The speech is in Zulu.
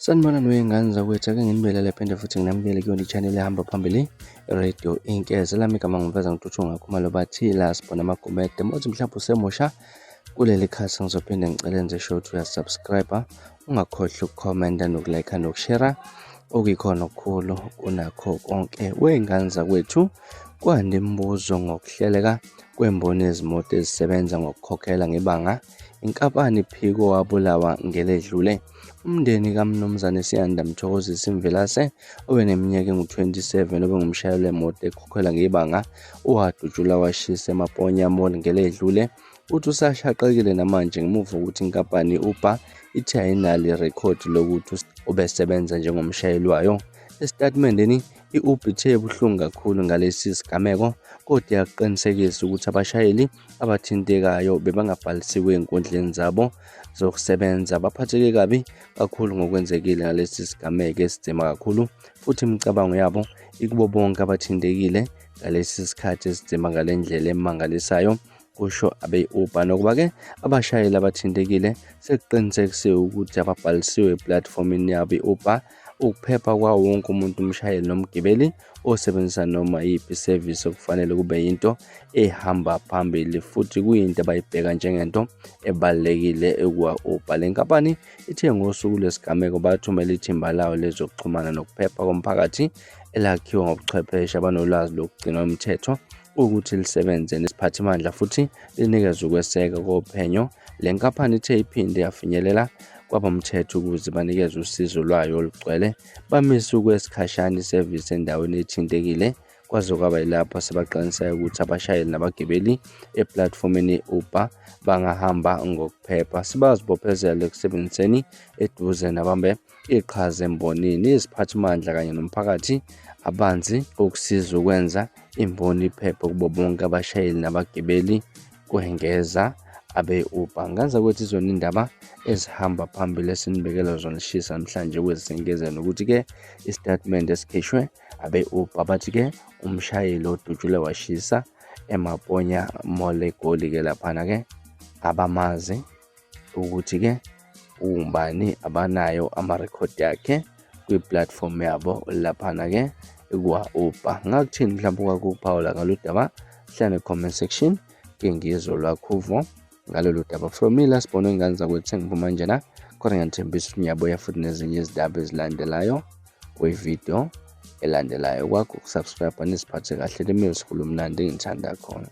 Sanibona noyingane zakwethu, ake nginibelele phinde futhi nginamukele kuyona i-channel ehamba phambili Radio Inkeza. Lami igama ngiveza ngithuthunga ngakhumalo bathila sibona amagumede mothi mhlawumbe usemusha kuleli khasi ngizophinde ngicele nje show to ya-subscribe, ungakhohlwa ukukhomenta nokulike nokushare okuyikhona okukhulu kunakho konke. Wey'ngane zakwethu, kwanda imibuzo ngokuhleleka kwemboni yezimoto ezisebenza ngokukhokhela ngebanga inkampani Phiko wabulawa ngeledlule. Umndeni kaMnumzane Siyanda Mthokozisi Mvelase obeneminyaka engu-27 obengumshayeli wemoto ekhokhelwa ngebanga wadutshulwa washisa eMaponya Mall ngeledlule uthi usashaqekile namanje ngemuva ukuthi inkampani i-Uber ithi ayinalo irekhodi lokuthi ubesebenza njengomshayeli wayo. Esitatimendeni i-Uber ithe buhlungu kakhulu ngalesi sigameko kodwa yaqinisekisa ukuthi abashayeli abathintekayo bebangabhalisiwe ey'nkundleni zabo zokusebenza baphatheke kabi kakhulu ngokwenzekile ngalesi sigameko esinzima kakhulu, futhi imicabango yabo ikubo bonke abathintekile ngalesi sikhathi esinzima ngale ndlela emangalisayo, kusho abe-Uber. Nokuba-ke abashayeli abathintekile sekuqinisekisiwe ukuthi ababhalisiwe eplatformini yabo i-Uber ukuphepha kwawo wonke umuntu, umshayeli nomgibeli osebenzisa noma yiphi isevisi okufanele kube yinto ehamba phambili, futhi kuyinto abayibheka njengento ebalulekile ekwa-Uber. Le nkampani ithe ngosuku lwesigameko bathumela ithimba lawo lezokuxhumana nokuphepha komphakathi elakhiwa ngobuchwepheshe abanolwazi lokugcina umthetho ukuthi lisebenze nesiphathimandla futhi linikeze ukweseka kophenyo. Le nkampani ithe iphinde yafinyelela kwabomthetho ukuze banikeze usizo lwayo olugcwele, bamise ukwesikhashana isevisi endaweni ethintekile kwaze kwaba yilapho sebaqiniseka ukuthi abashayeli nabagibeli eplatformini i-Uber bangahamba ngokuphepha. Sibazibophezela ekusebenziseni eduze nabambe iqhaza embonini, iziphathimandla kanye nomphakathi abanzi ukusiza ukwenza imboni iphephe kubo bonke abashayeli nabagibeli, kwengeza abe-Uber. Ngaza ukuthi izona indaba ezihamba phambili esinibekela zona lishisa namhlanje kwezisengeza nokuthi-ke isitatimende esikhishwe abe-Uber bathi-ke umshayeli odutshule washisa eMaponya Mall eGoli-ke laphana-ke abamazi ukuthi-ke umbani, abanayo amarekhodi yakhe kwi-platform yabo laphana-ke kwa-Uber. Ngakuthini mhlawumbe ukwakuphawula ngalo daba? Hlala ne-comment section ke ngizwe lwakho uvo ngalolu daba. From me lasibona ingane zakwethu sengiphuma njena kodwa ngiyathembisa ukuthi ngiyabuya futhi nezinye izindaba ezilandelayo kwivideo elandelayo. Kwakho ukusubscribe nisiphathe kahle lemile sikhulu mnandi ngithanda khona.